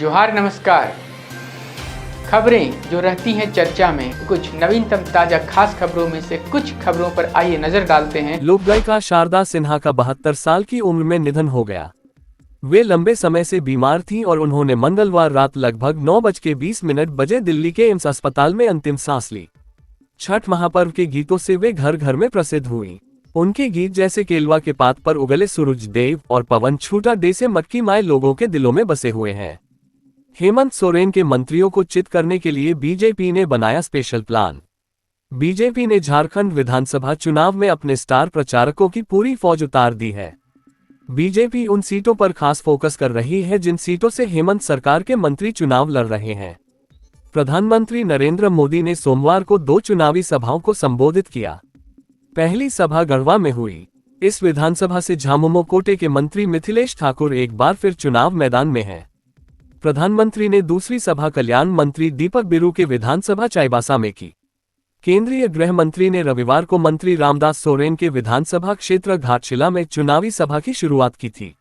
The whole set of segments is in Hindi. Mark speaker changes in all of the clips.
Speaker 1: जोहार नमस्कार। खबरें जो रहती हैं चर्चा में, कुछ नवीनतम ताजा खास खबरों में से कुछ खबरों पर आइए नजर डालते हैं।
Speaker 2: लोक गायिका शारदा सिन्हा का 72 साल की उम्र में निधन हो गया। वे लंबे समय से बीमार थीं और उन्होंने मंगलवार रात लगभग 9:20 बजे दिल्ली के एम्स अस्पताल में अंतिम सांस ली। छठ महापर्व के गीतों से वे घर घर में प्रसिद्ध हुईं। उनके गीत जैसे केलवा के पात पर उगले सूरज देव और पवन छूटा डे से मटकी माए लोगों के दिलों में बसे हुए हैं। हेमंत सोरेन के मंत्रियों को चित करने के लिए बीजेपी ने बनाया स्पेशल प्लान। बीजेपी ने झारखंड विधानसभा चुनाव में अपने स्टार प्रचारकों की पूरी फौज उतार दी है। बीजेपी उन सीटों पर खास फोकस कर रही है जिन सीटों से हेमंत सरकार के मंत्री चुनाव लड़ रहे हैं। प्रधानमंत्री नरेंद्र मोदी ने सोमवार को 2 चुनावी सभाओं को संबोधित किया। पहली सभा गढ़वा में हुई। इस विधानसभा से झामुमो कोटे के मंत्री मिथिलेश ठाकुर एक बार फिर चुनाव मैदान में हैं। प्रधानमंत्री ने दूसरी सभा कल्याण मंत्री दीपक बिरू के विधानसभा चाईबासा में की। केंद्रीय गृह मंत्री ने रविवार को मंत्री रामदास सोरेन के विधानसभा क्षेत्र घाटशिला में चुनावी सभा की शुरुआत की थी।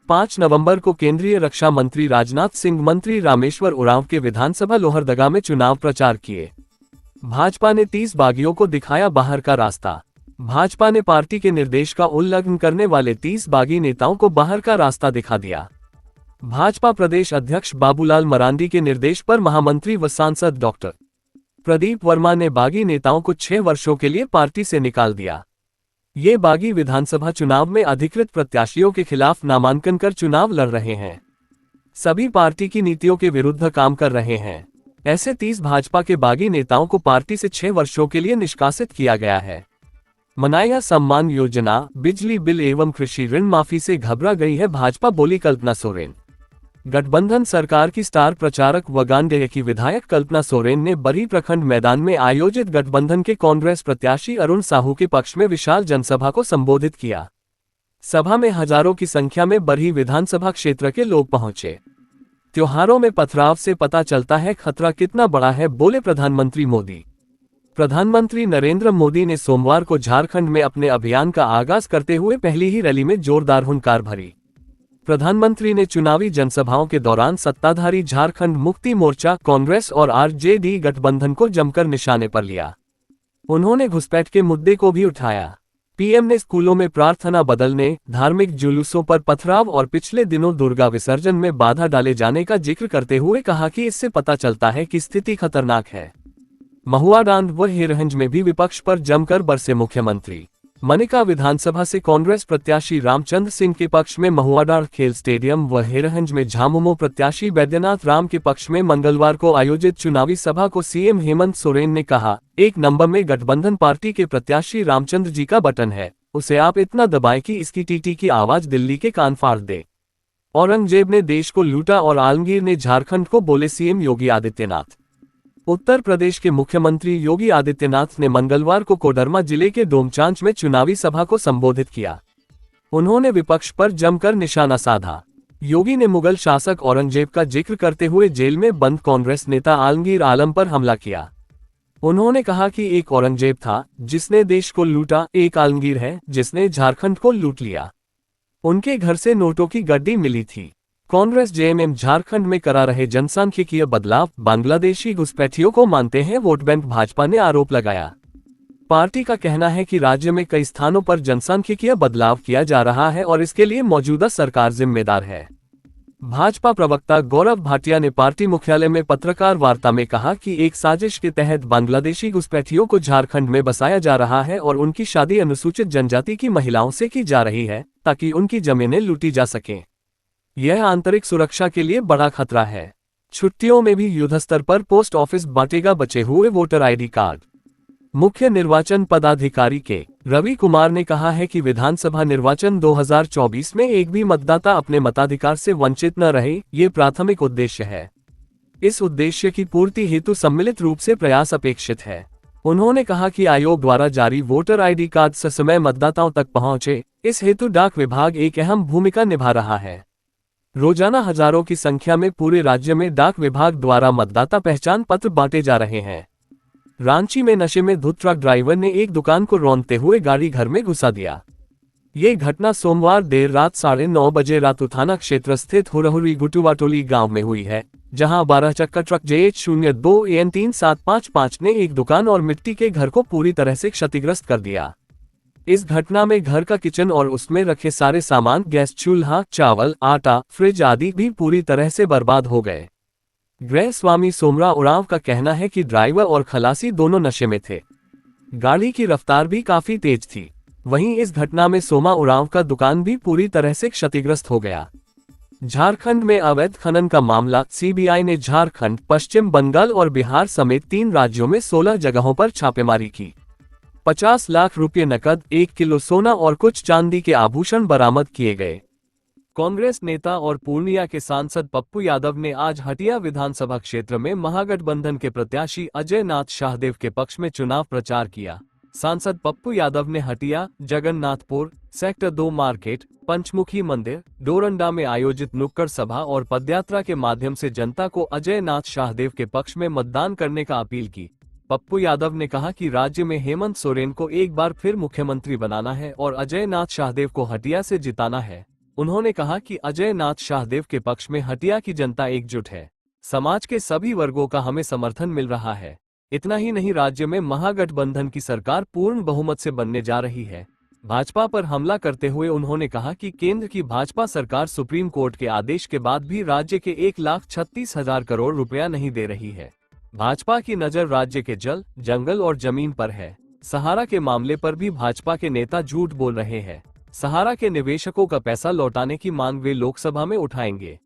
Speaker 2: 5 नवंबर को केंद्रीय रक्षा मंत्री राजनाथ सिंह मंत्री रामेश्वर उरांव के विधानसभा लोहरदगा में चुनाव प्रचार किए। भाजपा ने 30 बागियों को दिखाया बाहर का रास्ता। भाजपा ने पार्टी के निर्देश का उल्लंघन करने वाले 30 बागी नेताओं को बाहर का रास्ता दिखा दिया। भाजपा प्रदेश अध्यक्ष बाबूलाल मरांडी के निर्देश पर महामंत्री व सांसद डॉक्टर प्रदीप वर्मा ने बागी नेताओं को 6 वर्षों के लिए पार्टी से निकाल दिया। ये बागी विधानसभा चुनाव में अधिकृत प्रत्याशियों के खिलाफ नामांकन कर चुनाव लड़ रहे हैं। सभी पार्टी की नीतियों के विरुद्ध काम कर रहे हैं। ऐसे 30 भाजपा के बागी नेताओं को पार्टी से 6 वर्षों के लिए निष्कासित किया गया है। मनाया सम्मान योजना, बिजली बिल एवं कृषि ऋण माफी से घबरा गई है भाजपा, बोली कल्पना सोरेन। गठबंधन सरकार की स्टार प्रचारक व गांडेय की विधायक कल्पना सोरेन ने बरही प्रखंड मैदान में आयोजित गठबंधन के कांग्रेस प्रत्याशी अरुण साहू के पक्ष में विशाल जनसभा को संबोधित किया। सभा में हजारों की संख्या में बरही विधानसभा क्षेत्र के लोग पहुंचे। त्योहारों में पथराव से पता चलता है खतरा कितना बड़ा है, बोले प्रधानमंत्री मोदी। प्रधानमंत्री नरेंद्र मोदी ने सोमवार को झारखंड में अपने अभियान का आगाज करते हुए पहली ही रैली में जोरदार हुंकार भरी। प्रधानमंत्री ने चुनावी जनसभाओं के दौरान सत्ताधारी झारखंड मुक्ति मोर्चा, कांग्रेस और आरजेडी गठबंधन को जमकर निशाने पर लिया। उन्होंने घुसपैठ के मुद्दे को भी उठाया। पीएम ने स्कूलों में प्रार्थना बदलने, धार्मिक जुलूसों पर पथराव और पिछले दिनों दुर्गा विसर्जन में बाधा डाले जाने का जिक्र करते हुए कहा कि इससे पता चलता है कि स्थिति खतरनाक है। महुआडांड व हिरहंज में भी विपक्ष पर जमकर बरसे मुख्यमंत्री। मनिका विधानसभा से कांग्रेस प्रत्याशी रामचंद्र सिंह के पक्ष में महुआडांड खेल स्टेडियम व हिरहंज में झामुमो प्रत्याशी बैद्यनाथ राम के पक्ष में मंगलवार को आयोजित चुनावी सभा को सीएम हेमंत सोरेन ने कहा, 1 नंबर में गठबंधन पार्टी के प्रत्याशी रामचंद्र जी का बटन है, उसे आप इतना दबाएं कि इसकी टीटी की आवाज दिल्ली के कान फाड़ दे। औरंगजेब ने देश को लूटा और आलमगीर ने झारखंड को, बोले सीएम योगी आदित्यनाथ। उत्तर प्रदेश के मुख्यमंत्री योगी आदित्यनाथ ने मंगलवार को कोडरमा जिले के डोमचांच में चुनावी सभा को संबोधित किया। उन्होंने विपक्ष पर जमकर निशाना साधा। योगी ने मुगल शासक औरंगजेब का जिक्र करते हुए जेल में बंद कांग्रेस नेता आलमगीर आलम पर हमला किया। उन्होंने कहा कि एक औरंगजेब था जिसने देश को लूटा, एक आलमगीर है जिसने झारखंड को लूट लिया। उनके घर से नोटों की गड्डी मिली थी। कांग्रेस जेएमएम झारखंड में करा रहे जनसांख्यिकीय बदलाव, बांग्लादेशी घुसपैठियों को मानते हैं वोट बैंक, भाजपा ने आरोप लगाया। पार्टी का कहना है कि राज्य में कई स्थानों पर जनसांख्यिकीय बदलाव किया जा रहा है और इसके लिए मौजूदा सरकार जिम्मेदार है। भाजपा प्रवक्ता गौरव भाटिया ने पार्टी मुख्यालय में पत्रकार वार्ता में कहा कि एक साजिश के तहत बांग्लादेशी घुसपैठियों को झारखंड में बसाया जा रहा है और उनकी शादी अनुसूचित जनजाति की महिलाओं से की जा रही है ताकि उनकी जमीनें लूटी जा सकें। यह आंतरिक सुरक्षा के लिए बड़ा खतरा है। छुट्टियों में भी युद्धस्तर पर पोस्ट ऑफिस बांटेगा बचे हुए वोटर आईडी कार्ड। मुख्य निर्वाचन पदाधिकारी के रवि कुमार ने कहा है कि विधानसभा निर्वाचन 2024 में एक भी मतदाता अपने मताधिकार से वंचित न रहे, ये प्राथमिक उद्देश्य है। इस उद्देश्य की पूर्ति हेतु सम्मिलित रूप से प्रयास अपेक्षित है। उन्होंने कहा कि आयोग द्वारा जारी वोटर आईडी कार्ड ससमय मतदाताओं तक पहुंचे, इस हेतु डाक विभाग एक अहम भूमिका निभा रहा है। रोजाना हजारों की संख्या में पूरे राज्य में डाक विभाग द्वारा मतदाता पहचान पत्र बांटे जा रहे हैं। रांची में नशे में धुत ट्रक ड्राइवर ने एक दुकान को रौंदते हुए गाड़ी घर में घुसा दिया। ये घटना सोमवार देर रात 9:30 बजे रातू थाना क्षेत्र स्थित हुरहुरी गुटुवाटोली गांव में हुई है, जहां 12 चक्का ट्रक JH02EN3755 ने एक दुकान और मिट्टी के घर को पूरी तरह से क्षतिग्रस्त कर दिया। इस घटना में घर का किचन और उसमें रखे सारे सामान गैस चूल्हा, चावल, आटा, फ्रिज आदि भी पूरी तरह से बर्बाद हो गए। गृह स्वामी सोमरा उरांव का कहना है कि ड्राइवर और खलासी दोनों नशे में थे। गाड़ी की रफ्तार भी काफी तेज थी। वहीं इस घटना में सोमा उरांव का दुकान भी पूरी तरह से क्षतिग्रस्त हो गया। झारखंड में अवैध खनन का मामला। सीबीआई ने झारखंड, पश्चिम बंगाल और बिहार समेत 3 राज्यों में 16 जगहों पर छापेमारी की। 50 लाख रुपये नकद, 1 किलो सोना और कुछ चांदी के आभूषण बरामद किए गए। कांग्रेस नेता और पूर्णिया के सांसद पप्पू यादव ने आज हटिया विधानसभा क्षेत्र में महागठबंधन के प्रत्याशी अजय नाथ शाहदेव के पक्ष में चुनाव प्रचार किया। सांसद पप्पू यादव ने हटिया, जगन्नाथपुर, सेक्टर 2 मार्केट, पंचमुखी मंदिर, डोरंडा में आयोजित नुक्कड़ सभा और पदयात्रा के माध्यम से जनता को अजय नाथ शाहदेव के पक्ष में मतदान करने का अपील की। पप्पू यादव ने कहा कि राज्य में हेमंत सोरेन को एक बार फिर मुख्यमंत्री बनाना है और अजय नाथ शाहदेव को हटिया से जिताना है। उन्होंने कहा कि अजय नाथ शाहदेव के पक्ष में हटिया की जनता एकजुट है। समाज के सभी वर्गों का हमें समर्थन मिल रहा है। इतना ही नहीं, राज्य में महागठबंधन की सरकार पूर्ण बहुमत से बनने जा रही है। भाजपा पर हमला करते हुए उन्होंने कहा कि केंद्र की भाजपा सरकार सुप्रीम कोर्ट के आदेश के बाद भी राज्य के 1,36,000 करोड़ रुपया नहीं दे रही है। भाजपा की नजर राज्य के जल, जंगल और जमीन पर है। सहारा के मामले पर भी भाजपा के नेता झूठ बोल रहे हैं। सहारा के निवेशकों का पैसा लौटाने की मांग वे लोकसभा में उठाएंगे।